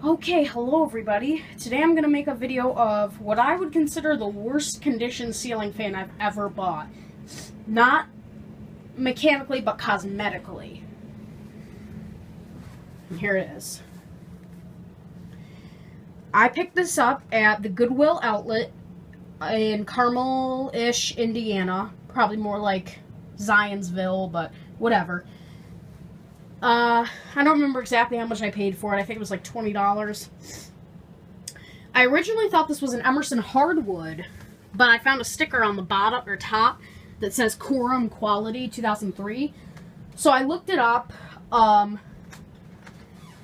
Okay, hello everybody. Today I'm going to make a video of what I would consider the worst condition ceiling fan I've ever bought. Not mechanically, but cosmetically. And here it is. I picked this up at the Goodwill outlet in Carmel-ish, Indiana. Probably more like Zionsville, but whatever. I don't remember exactly how much I paid for it. I think it was like $20. I originally thought this was an Emerson hardwood, but I found a sticker on the bottom or top that says Quorum Quality 2003. So I looked it up, and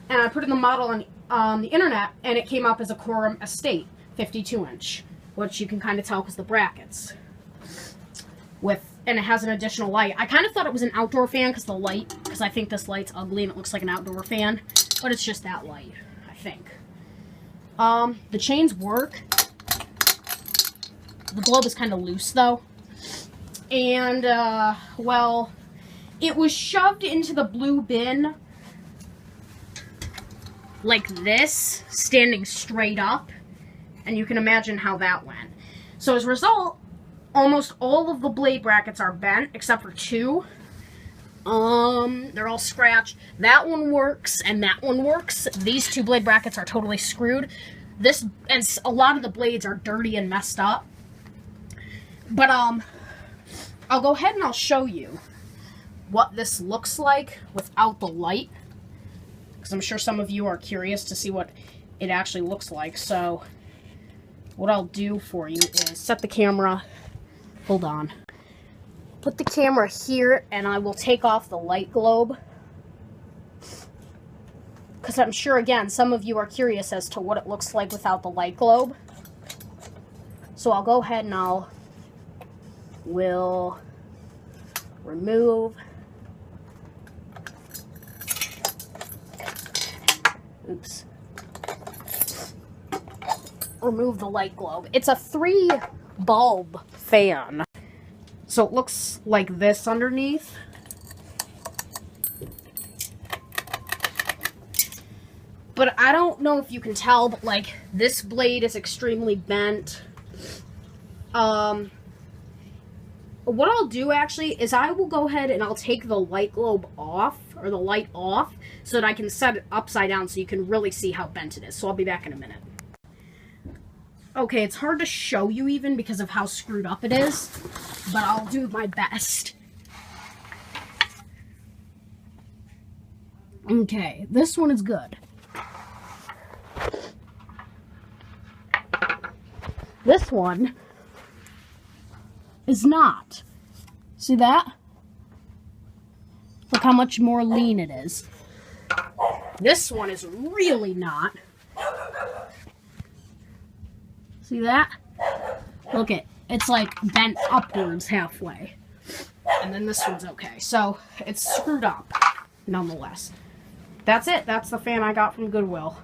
I put in the model on the internet, and it came up as a Quorum Estate 52-inch, which you can kind of tell because the brackets. And it has an additional light. I kind of thought it was an outdoor fan because I think this light's ugly and it looks like an outdoor fan, but it's just that light, I think. The chains work. The globe is kind of loose though. And, well, it was shoved into the blue bin like this, standing straight up, and you can imagine how that went. So as a result, almost all of the blade brackets are bent, except for two. They're all scratched. That one works, and that one works. These two blade brackets are totally screwed. And a lot of the blades are dirty and messed up. But, I'll go ahead and I'll show you what this looks like without the light. Because I'm sure some of you are curious to see what it actually looks like. So, what I'll do for you is set the camera. Hold on. Put the camera here, and I will take off the light globe. Because I'm sure, again, some of you are curious as to what it looks like without the light globe. So I'll go ahead and will remove. Oops. Remove the light globe. It's a 3-bulb fan. So it looks like this underneath. But I don't know if you can tell, but like this blade is extremely bent. What I'll do actually is I will go ahead and I'll take the light globe off, or the light off, so that I can set it upside down so you can really see how bent it is. So I'll be back in a minute. Okay, it's hard to show you even because of how screwed up it is, but I'll do my best. Okay, this one is good. This one is not. See that? Look how much more lean it is. This one is really not. See that? Look it's like bent upwards halfway. And then this one's okay. So it's screwed up nonetheless. That's it. That's the fan I got from Goodwill.